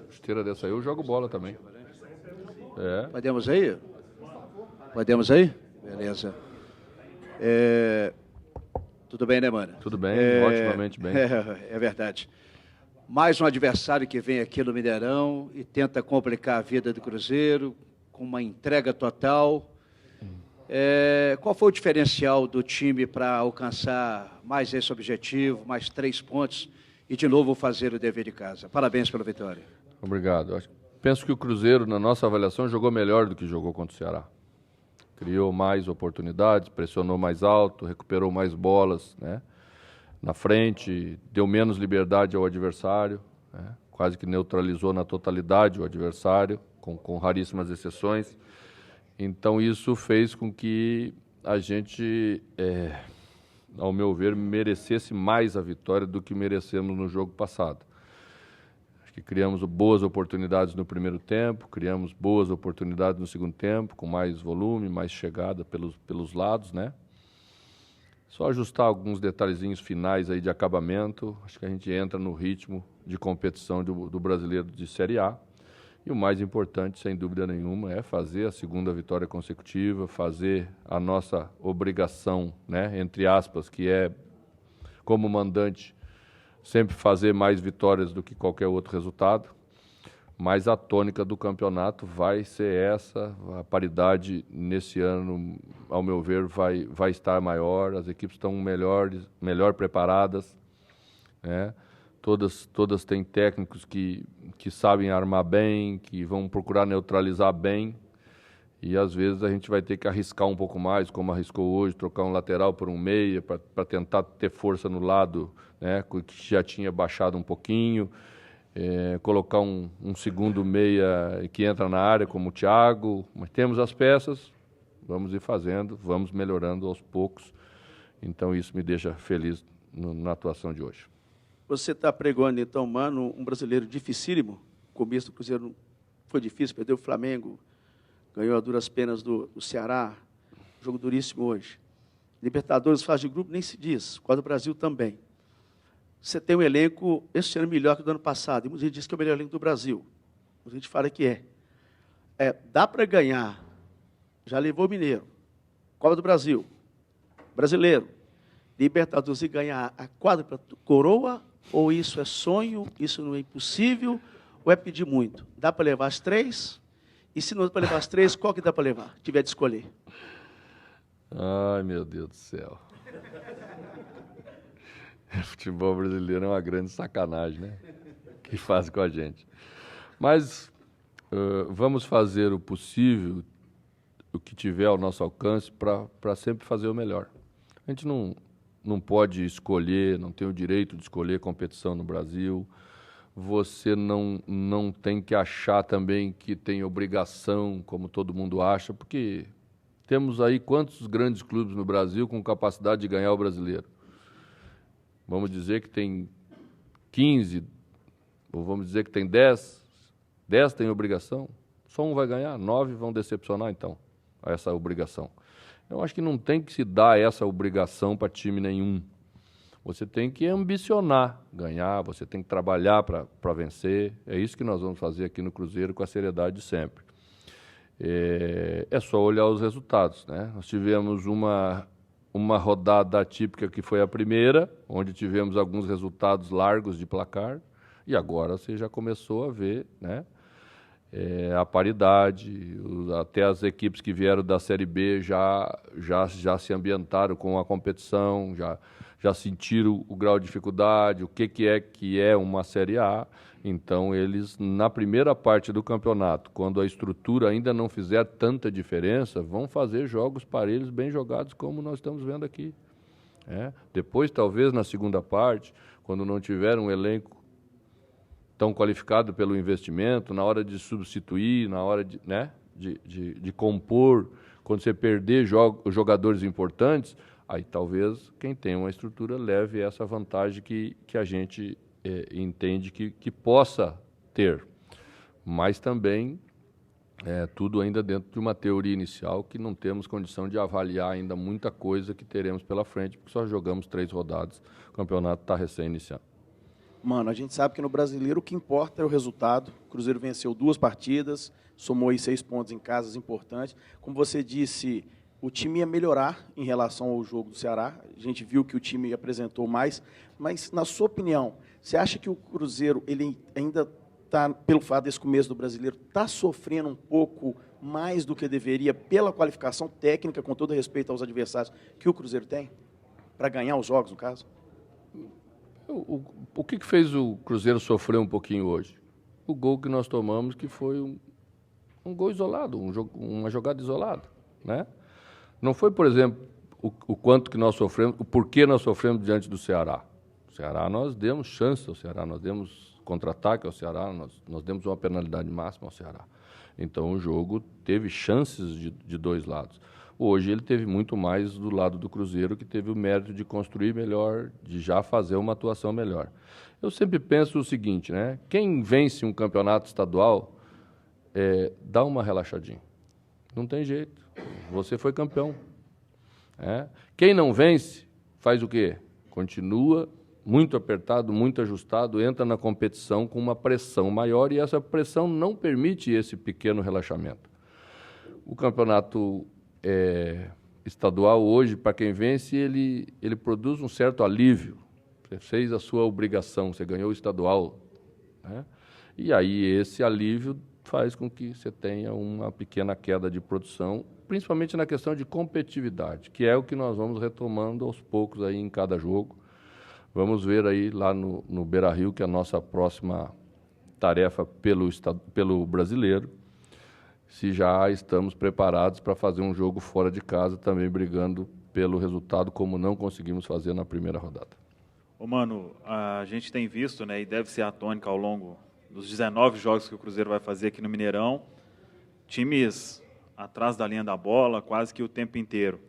Esteira dessa aí eu jogo bola também. É. Podemos aí? Podemos aí? Beleza. Tudo bem, né, mano? Tudo bem, otimamente bem. É verdade. Mais um adversário que vem aqui no Mineirão e tenta complicar a vida do Cruzeiro com uma entrega total. Qual foi o diferencial do time para alcançar mais esse objetivo, mais 3 pontos e, de novo, fazer o dever de casa? Parabéns pela vitória. Obrigado. Penso que o Cruzeiro, na nossa avaliação, jogou melhor do que jogou contra o Ceará. Criou mais oportunidades, pressionou mais alto, recuperou mais bolas, né, na frente, deu menos liberdade ao adversário, né, quase que neutralizou na totalidade o adversário, com raríssimas exceções. Então isso fez com que a gente, ao meu ver, merecesse mais a vitória do que merecemos no jogo passado. Acho que criamos boas oportunidades no primeiro tempo, criamos boas oportunidades no segundo tempo, com mais volume, mais chegada pelos lados, né? Só ajustar alguns detalhezinhos finais aí de acabamento, acho que a gente entra no ritmo de competição do brasileiro de Série A. E o mais importante, sem dúvida nenhuma, é fazer a segunda vitória consecutiva, fazer a nossa obrigação, né, entre aspas, que é, como mandante, sempre fazer mais vitórias do que qualquer outro resultado. Mas a tônica do campeonato vai ser essa, a paridade nesse ano, ao meu ver, vai estar maior, as equipes estão melhor preparadas, né? Todas têm técnicos que sabem armar bem, que vão procurar neutralizar bem, e às vezes a gente vai ter que arriscar um pouco mais, como arriscou hoje, trocar um lateral por um meia, para tentar ter força no lado, né, que já tinha baixado um pouquinho, colocar um segundo meia que entra na área, como o Thiago, mas temos as peças, vamos ir fazendo, vamos melhorando aos poucos, então isso me deixa feliz na atuação de hoje. Você está pregando, então, mano, um brasileiro dificílimo. O começo do Cruzeiro foi difícil, perdeu o Flamengo, ganhou a duras penas do Ceará, jogo duríssimo hoje. Libertadores, fase de grupo, nem se diz, Copa do Brasil também. Você tem um elenco, esse ano, melhor que o do ano passado, e muita gente diz que é o melhor elenco do Brasil. Muita gente fala que é. Dá para ganhar, já levou o Mineiro, Copa do Brasil, Brasileiro, Libertadores e ganhar a quádrupla coroa, ou isso é sonho, isso não é impossível, ou é pedir muito? Dá para levar as 3? E se não dá para levar as 3, qual que dá para levar? Se tiver de escolher. Ai, meu Deus do céu. Futebol brasileiro é uma grande sacanagem, né? Que faz com a gente. Mas vamos fazer o possível, o que tiver ao nosso alcance, para sempre fazer o melhor. A gente não pode escolher, não tem o direito de escolher competição no Brasil. Você não tem que achar também que tem obrigação, como todo mundo acha, porque temos aí quantos grandes clubes no Brasil com capacidade de ganhar o brasileiro? Vamos dizer que tem 15, ou vamos dizer que tem 10. 10 tem obrigação, só um vai ganhar, 9 vão decepcionar, então, essa obrigação. Eu acho que não tem que se dar essa obrigação para time nenhum. Você tem que ambicionar ganhar, você tem que trabalhar para vencer. É isso que nós vamos fazer aqui no Cruzeiro com a seriedade de sempre. É só olhar os resultados, né? Nós tivemos uma rodada atípica que foi a primeira, onde tivemos alguns resultados largos de placar, e agora você já começou a ver, né, a paridade, até as equipes que vieram da Série B já se ambientaram com a competição, já sentiram o grau de dificuldade, o que é uma Série A. Então, eles, na primeira parte do campeonato, quando a estrutura ainda não fizer tanta diferença, vão fazer jogos parelhos, bem jogados, como nós estamos vendo aqui. Depois, talvez, na segunda parte, quando não tiver um elenco tão qualificado pelo investimento, na hora de substituir, na hora de compor, quando você perder jogadores importantes, aí talvez quem tem uma estrutura leve essa vantagem que a gente entende que possa ter. Mas também tudo ainda dentro de uma teoria inicial que não temos condição de avaliar ainda muita coisa que teremos pela frente, porque só jogamos 3 rodadas, o campeonato está recém-iniciando. Mano, a gente sabe que no Brasileiro o que importa é o resultado. O Cruzeiro venceu 2 partidas, somou aí 6 pontos em casas importantes. Como você disse, o time ia melhorar em relação ao jogo do Ceará. A gente viu que o time apresentou mais. Mas, na sua opinião, você acha que o Cruzeiro ele ainda está, pelo fato desse começo do Brasileiro, está sofrendo um pouco mais do que deveria pela qualificação técnica, com todo respeito aos adversários, que o Cruzeiro tem? Para ganhar os jogos, no caso? O que fez o Cruzeiro sofrer um pouquinho hoje? O gol que nós tomamos, que foi um gol isolado, uma jogada isolada, né? Não foi, por exemplo, o quanto que nós sofremos, o porquê nós sofremos diante do Ceará. O Ceará, nós demos chance ao Ceará, nós demos contra-ataque ao Ceará, nós demos uma penalidade máxima ao Ceará. Então, o jogo teve chances de 2 lados. Hoje, ele teve muito mais do lado do Cruzeiro, que teve o mérito de construir melhor, de já fazer uma atuação melhor. Eu sempre penso o seguinte, né? Quem vence um campeonato estadual, dá uma relaxadinha. Não tem jeito. Você foi campeão. Quem não vence, faz o quê? Continua muito apertado, muito ajustado, entra na competição com uma pressão maior e essa pressão não permite esse pequeno relaxamento. O campeonato estadual hoje, para quem vence, ele produz um certo alívio. Você fez a sua obrigação, você ganhou o estadual, né? E aí esse alívio faz com que você tenha uma pequena queda de produção, principalmente na questão de competitividade, que é o que nós vamos retomando aos poucos aí em cada jogo. Vamos ver aí lá no Beira-Rio, que é a nossa próxima tarefa pelo Brasileiro, se já estamos preparados para fazer um jogo fora de casa, também brigando pelo resultado, como não conseguimos fazer na primeira rodada. Ô, Mano, a gente tem visto, né, e deve ser a tônica ao longo dos 19 jogos que o Cruzeiro vai fazer aqui no Mineirão, times atrás da linha da bola quase que o tempo inteiro.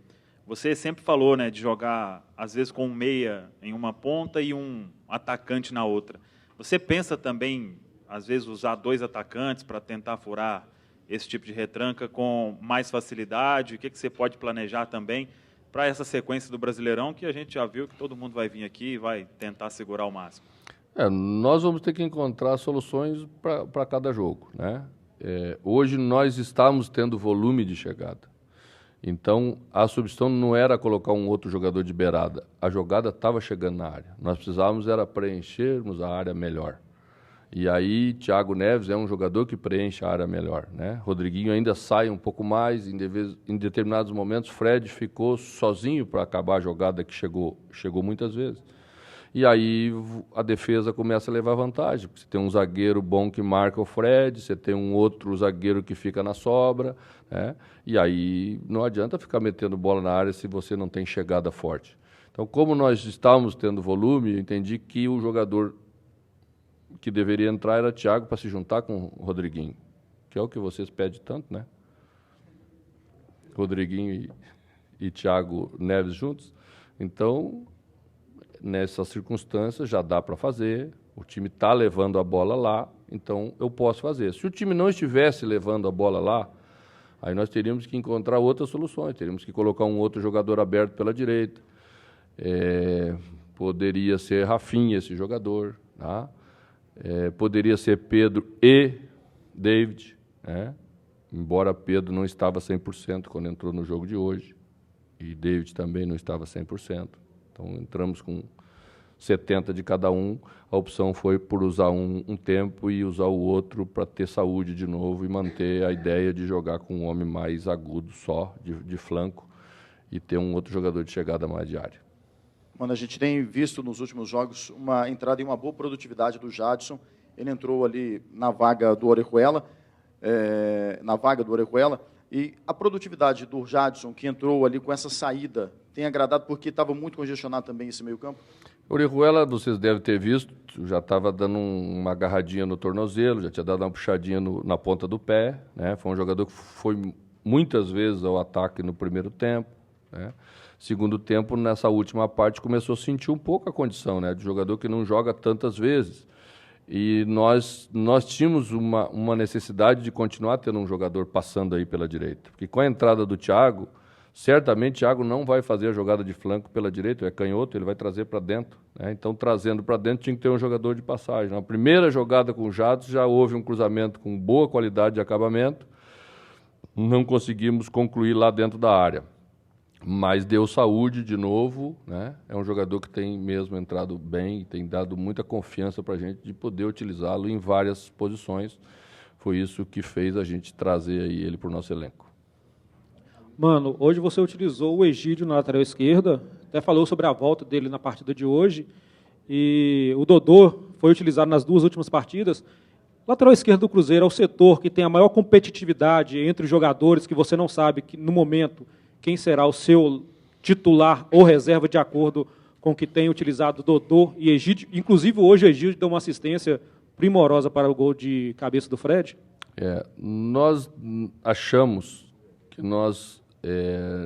Você sempre falou, né, de jogar, às vezes, com um meia em uma ponta e um atacante na outra. Você pensa também, às vezes, usar 2 atacantes para tentar furar esse tipo de retranca com mais facilidade? O que você pode planejar também para essa sequência do Brasileirão, que a gente já viu que todo mundo vai vir aqui e vai tentar segurar o máximo? Nós vamos ter que encontrar soluções para cada jogo, né? Hoje nós estamos tendo volume de chegada. Então, a substituição não era colocar um outro jogador de beirada. A jogada estava chegando na área. Nós precisávamos era preenchermos a área melhor. E aí, Thiago Neves é um jogador que preenche a área melhor, né? Rodriguinho ainda sai um pouco mais. Em determinados momentos, Fred ficou sozinho para acabar a jogada que chegou muitas vezes. E aí a defesa começa a levar vantagem, porque você tem um zagueiro bom que marca o Fred, você tem um outro zagueiro que fica na sobra, né? E aí não adianta ficar metendo bola na área se você não tem chegada forte. Então, como nós estávamos tendo volume, eu entendi que o jogador que deveria entrar era Thiago para se juntar com o Rodriguinho, que é o que vocês pedem tanto, né? Rodriguinho e Thiago Neves juntos. Então, nessas circunstâncias, já dá para fazer, o time está levando a bola lá, então eu posso fazer. Se o time não estivesse levando a bola lá, aí nós teríamos que encontrar outras soluções, teríamos que colocar um outro jogador aberto pela direita, poderia ser Rafinha esse jogador, tá? Poderia ser Pedro e David, né? Embora Pedro não estava 100% quando entrou no jogo de hoje, e David também não estava 100%. Então, entramos com 70 de cada um. A opção foi por usar um tempo e usar o outro para ter saúde de novo e manter a ideia de jogar com um homem mais agudo só, de flanco, e ter um outro jogador de chegada mais de área. Mano, a gente tem visto nos últimos jogos uma entrada e uma boa produtividade do Jadson. Ele entrou ali na vaga do Orejuela, e a produtividade do Jadson, que entrou ali com essa saída, tem agradado porque estava muito congestionado também esse meio-campo? Orejuela, vocês devem ter visto, já estava dando uma agarradinha no tornozelo, já tinha dado uma puxadinha na ponta do pé, né? Foi um jogador que foi muitas vezes ao ataque no primeiro tempo, né? Segundo tempo, nessa última parte, começou a sentir um pouco a condição, né, de jogador que não joga tantas vezes. E nós tínhamos uma necessidade de continuar tendo um jogador passando aí pela direita. Porque com a entrada do Thiago, Certamente, Thiago não vai fazer a jogada de flanco pela direita, é canhoto, ele vai trazer para dentro, né? Então, trazendo para dentro, tinha que ter um jogador de passagem. Na primeira jogada com o Jadson, já houve um cruzamento com boa qualidade de acabamento, não conseguimos concluir lá dentro da área. Mas deu saúde de novo, né? É um jogador que tem mesmo entrado bem, tem dado muita confiança para a gente de poder utilizá-lo em várias posições. Foi isso que fez a gente trazer aí ele para o nosso elenco. Mano, hoje você utilizou o Egídio na lateral esquerda, até falou sobre a volta dele na partida de hoje, e o Dodô foi utilizado nas 2 últimas partidas. Lateral esquerdo do Cruzeiro é o setor que tem a maior competitividade entre os jogadores, que você não sabe que, no momento, quem será o seu titular ou reserva de acordo com o que tem utilizado Dodô e Egídio. Inclusive, hoje o Egídio deu uma assistência primorosa para o gol de cabeça do Fred. Nós achamos que nós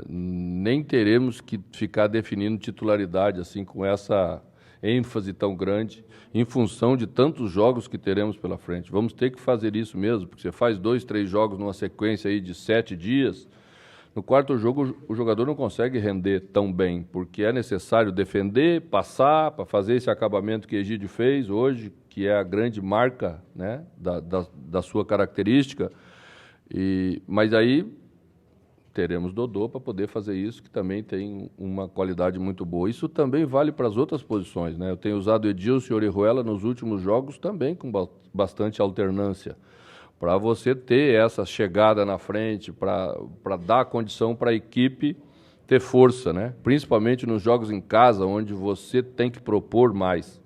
nem teremos que ficar definindo titularidade assim com essa ênfase tão grande em função de tantos jogos que teremos pela frente. Vamos ter que fazer isso mesmo, porque você faz 2, 3 jogos numa sequência aí de 7 dias, no 4º jogo o jogador não consegue render tão bem, porque é necessário defender, passar, para fazer esse acabamento que Egídio fez hoje, que é a grande marca, né, da sua característica, mas aí teremos Dodô para poder fazer isso, que também tem uma qualidade muito boa. Isso também vale para as outras posições, né? Eu tenho usado Edilson e Orihuela nos últimos jogos também com bastante alternância, para você ter essa chegada na frente, para dar condição para a equipe ter força, né? Principalmente nos jogos em casa, onde você tem que propor mais.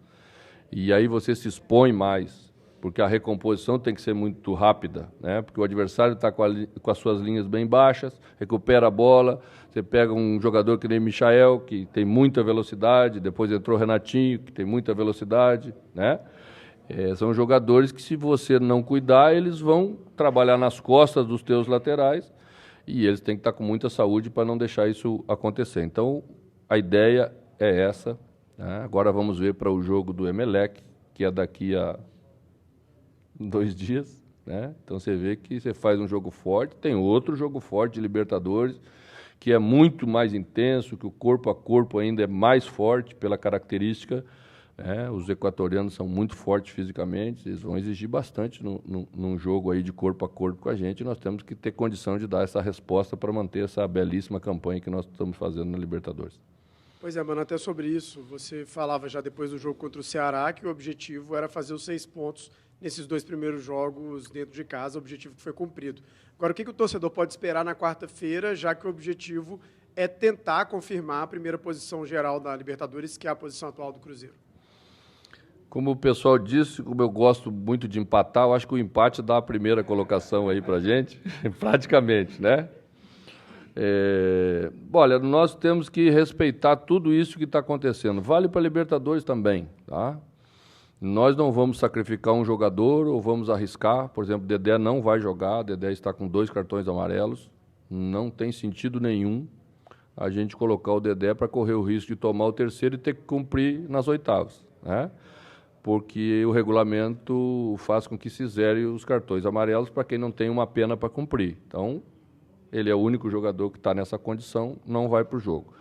E aí você se expõe mais, porque a recomposição tem que ser muito rápida, né? Porque o adversário está com as suas linhas bem baixas, recupera a bola, você pega um jogador que nem Michael, que tem muita velocidade, depois entrou Renatinho, que tem muita velocidade, né? São jogadores que, se você não cuidar, eles vão trabalhar nas costas dos teus laterais e eles têm que estar com muita saúde para não deixar isso acontecer. Então, a ideia é essa, né? Agora vamos ver para o jogo do Emelec, que é daqui a 2 dias, né? Então você vê que você faz um jogo forte, tem outro jogo forte de Libertadores, que é muito mais intenso, que o corpo a corpo ainda é mais forte pela característica. Os equatorianos são muito fortes fisicamente, eles vão exigir bastante num jogo aí de corpo a corpo com a gente, e nós temos que ter condição de dar essa resposta para manter essa belíssima campanha que nós estamos fazendo na Libertadores. Pois é, mano, até sobre isso, você falava já depois do jogo contra o Ceará que o objetivo era fazer os 6 pontos nesses 2 primeiros jogos dentro de casa, o objetivo que foi cumprido. Agora, o que o torcedor pode esperar na quarta-feira, já que o objetivo é tentar confirmar a primeira posição geral da Libertadores, que é a posição atual do Cruzeiro? Como o pessoal disse, como eu gosto muito de empatar, eu acho que o empate dá a primeira colocação aí para a gente, praticamente, né? Olha, nós temos que respeitar tudo isso que está acontecendo. Vale para a Libertadores também, tá? Nós não vamos sacrificar um jogador ou vamos arriscar. Por exemplo, Dedé não vai jogar, Dedé está com 2 cartões amarelos. Não tem sentido nenhum a gente colocar o Dedé para correr o risco de tomar o 3º e ter que cumprir nas 8º, né? Porque o regulamento faz com que se zere os cartões amarelos para quem não tem uma pena para cumprir. Então, ele é o único jogador que está nessa condição, não vai para o jogo.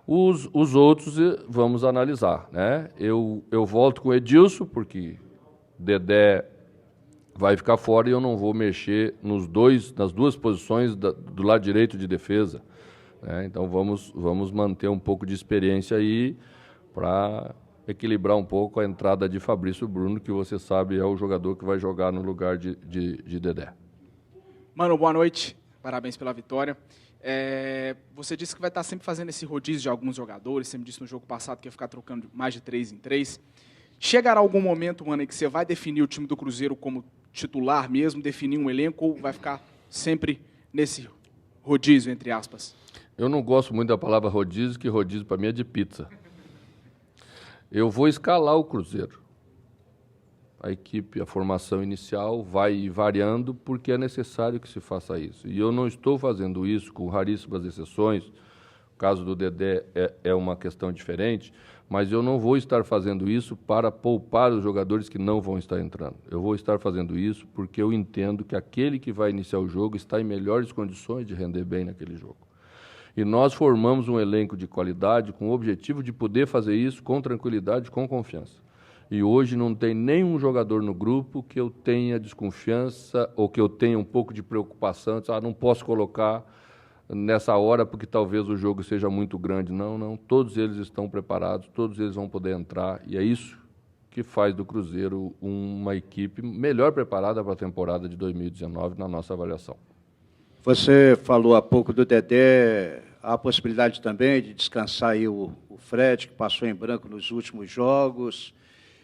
Os outros vamos analisar, né? Eu volto com o Edilson, porque Dedé vai ficar fora e eu não vou mexer nas 2 posições do lado direito de defesa, né? Então vamos manter um pouco de experiência aí para equilibrar um pouco a entrada de Fabrício Bruno, que você sabe é o jogador que vai jogar no lugar de Dedé. Mano, boa noite. Parabéns pela vitória. Você disse que vai estar sempre fazendo esse rodízio de alguns jogadores. Você me disse no jogo passado que ia ficar trocando mais de 3 em 3. Chegará algum momento, mano, em que você vai definir o time do Cruzeiro como titular mesmo, definir um elenco, ou vai ficar sempre nesse rodízio, entre aspas? Eu não gosto muito da palavra rodízio, que rodízio para mim é de pizza. Eu vou escalar o Cruzeiro. A equipe, a formação inicial vai variando porque é necessário que se faça isso. E eu não estou fazendo isso, com raríssimas exceções. O caso do Dedé é uma questão diferente, mas eu não vou estar fazendo isso para poupar os jogadores que não vão estar entrando. Eu vou estar fazendo isso porque eu entendo que aquele que vai iniciar o jogo está em melhores condições de render bem naquele jogo. E nós formamos um elenco de qualidade com o objetivo de poder fazer isso com tranquilidade, com confiança. E hoje não tem nenhum jogador no grupo que eu tenha desconfiança ou que eu tenha um pouco de preocupação, não posso colocar nessa hora porque talvez o jogo seja muito grande. Não, não, todos eles estão preparados, todos eles vão poder entrar, e é isso que faz do Cruzeiro uma equipe melhor preparada para a temporada de 2019 na nossa avaliação. Você falou há pouco do Dedé, há a possibilidade também de descansar aí o Fred, que passou em branco nos últimos jogos.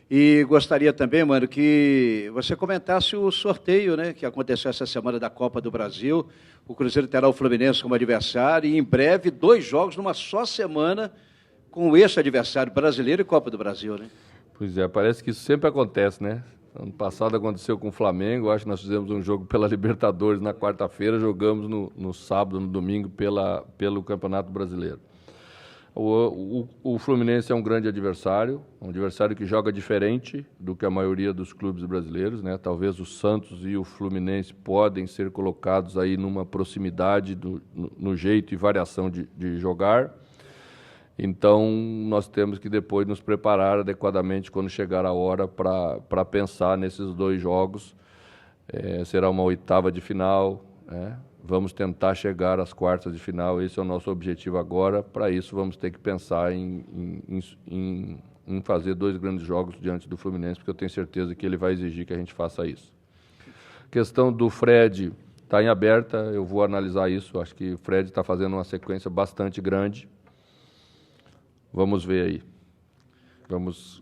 E gostaria também, mano, que você comentasse o sorteio, né, que aconteceu essa semana da Copa do Brasil. O Cruzeiro terá o Fluminense como adversário e, em breve, 2 jogos numa só semana com esse adversário brasileiro e Copa do Brasil, né? Pois é, parece que isso sempre acontece, né? Ano passado aconteceu com o Flamengo, acho que nós fizemos um jogo pela Libertadores na quarta-feira, jogamos no sábado, no domingo, pelo Campeonato Brasileiro. O Fluminense é um grande adversário, um adversário que joga diferente do que a maioria dos clubes brasileiros, né? Talvez o Santos e o Fluminense podem ser colocados aí numa proximidade no jeito e variação de jogar. Então, nós temos que depois nos preparar adequadamente quando chegar a hora para pensar nesses 2 jogos. Será uma 8ª de final, né? Vamos tentar chegar às quartas de final, esse é o nosso objetivo agora. Para isso, vamos ter que pensar em fazer 2 grandes jogos diante do Fluminense, porque eu tenho certeza que ele vai exigir que a gente faça isso. A questão do Fred está em aberta, eu vou analisar isso, acho que o Fred está fazendo uma sequência bastante grande. Vamos ver aí.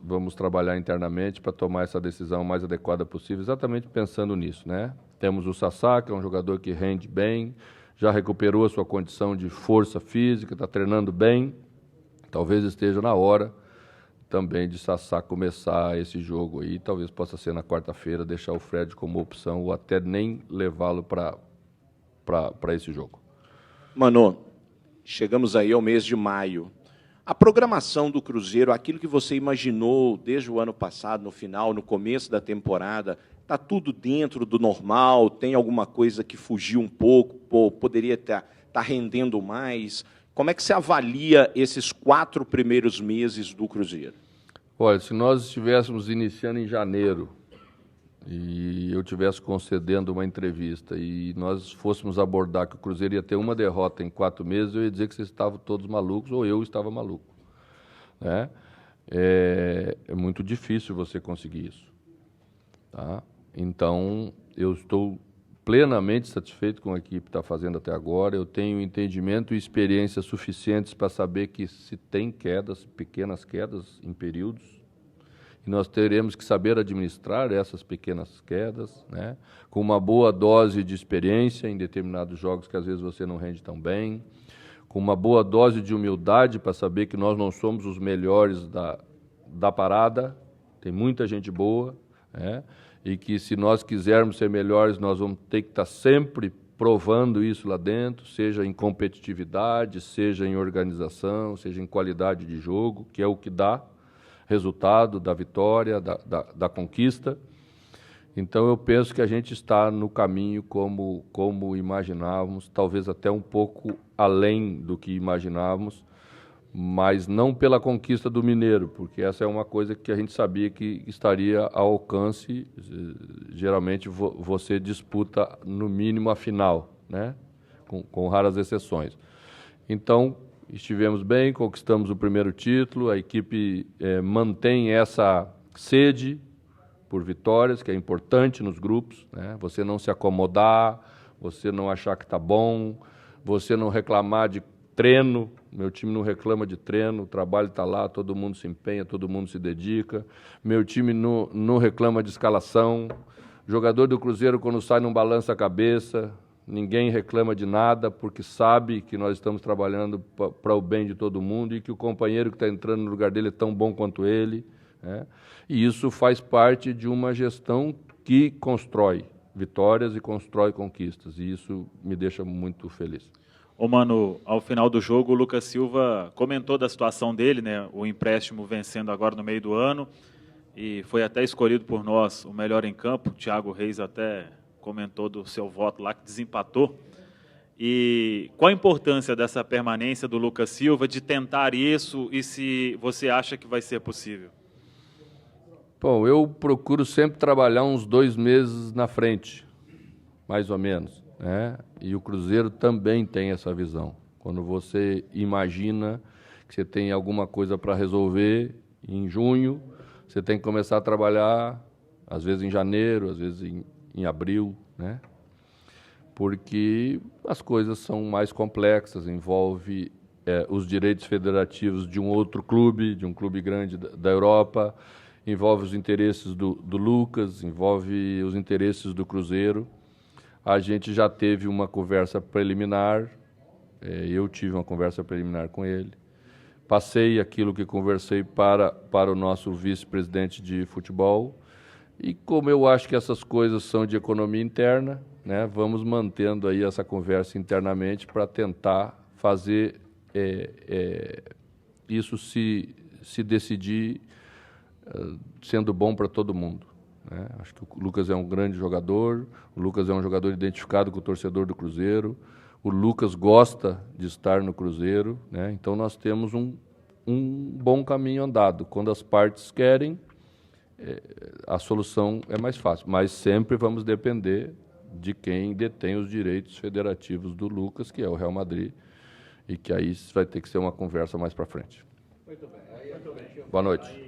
Vamos trabalhar internamente para tomar essa decisão mais adequada possível, exatamente pensando nisso, né? Temos o Sassá, que é um jogador que rende bem, já recuperou a sua condição de força física, está treinando bem. Talvez esteja na hora também de Sassá começar esse jogo aí, talvez possa ser na quarta-feira, deixar o Fred como opção ou até nem levá-lo para esse jogo. Mano, chegamos aí ao mês de maio. A programação do Cruzeiro, aquilo que você imaginou desde o ano passado, no final, no começo da temporada, está tudo dentro do normal? Tem alguma coisa que fugiu um pouco? Poderia estar rendendo mais? Como é que você avalia esses 4 primeiros meses do Cruzeiro? Olha, se nós estivéssemos iniciando em janeiro e eu estivesse concedendo uma entrevista e nós fôssemos abordar que o Cruzeiro ia ter uma derrota em 4 meses, eu ia dizer que vocês estavam todos malucos ou eu estava maluco, né? É muito difícil você conseguir isso, tá? Então, eu estou plenamente satisfeito com a equipe que está fazendo até agora. Eu tenho entendimento e experiência suficientes para saber que se tem quedas, pequenas quedas em períodos, e nós teremos que saber administrar essas pequenas quedas, né? Com uma boa dose de experiência em determinados jogos que às vezes você não rende tão bem, com uma boa dose de humildade para saber que nós não somos os melhores da parada, tem muita gente boa, né? E que se nós quisermos ser melhores, nós vamos ter que estar sempre provando isso lá dentro, seja em competitividade, seja em organização, seja em qualidade de jogo, que é o que dá resultado da vitória, da conquista. Então, eu penso que a gente está no caminho como imaginávamos, talvez até um pouco além do que imaginávamos, mas não pela conquista do Mineiro, porque essa é uma coisa que a gente sabia que estaria ao alcance. Geralmente, você disputa, no mínimo, a final, né? Com raras exceções. Então, estivemos bem, conquistamos o primeiro título, a equipe mantém essa sede por vitórias, que é importante nos grupos, né? Você não se acomodar, você não achar que está bom, você não reclamar de treino. Meu time não reclama de treino, o trabalho está lá, todo mundo se empenha, todo mundo se dedica. Meu time não reclama de escalação. O jogador do Cruzeiro, quando sai, não balança a cabeça. Ninguém reclama de nada, porque sabe que nós estamos trabalhando para o bem de todo mundo e que o companheiro que está entrando no lugar dele é tão bom quanto ele, né? E isso faz parte de uma gestão que constrói vitórias e constrói conquistas. E isso me deixa muito feliz. Ô, Mano, ao final do jogo, o Lucas Silva comentou da situação dele, né? O empréstimo vencendo agora no meio do ano, e foi até escolhido por nós o melhor em campo. O Thiago Reis até comentou do seu voto lá, que desempatou. E qual a importância dessa permanência do Lucas Silva, de tentar isso, e se você acha que vai ser possível? Bom, eu procuro sempre trabalhar uns 2 meses na frente, mais ou menos, né? E o Cruzeiro também tem essa visão. Quando você imagina que você tem alguma coisa para resolver em junho, você tem que começar a trabalhar, às vezes em janeiro, às vezes em abril, né? Porque as coisas são mais complexas, envolve os direitos federativos de um outro clube, de um clube grande da Europa, envolve os interesses do Lucas, envolve os interesses do Cruzeiro. A gente já teve uma conversa preliminar, eu tive uma conversa preliminar com ele, passei aquilo que conversei para o nosso vice-presidente de futebol, e como eu acho que essas coisas são de economia interna, né, vamos mantendo aí essa conversa internamente para tentar fazer isso se decidir sendo bom para todo mundo, né? Acho que o Lucas é um grande jogador, o Lucas é um jogador identificado com o torcedor do Cruzeiro, o Lucas gosta de estar no Cruzeiro, né? Então nós temos um bom caminho andado. Quando as partes querem, a solução é mais fácil, mas sempre vamos depender de quem detém os direitos federativos do Lucas, que é o Real Madrid, e que aí vai ter que ser uma conversa mais para frente. Muito bem. Boa noite.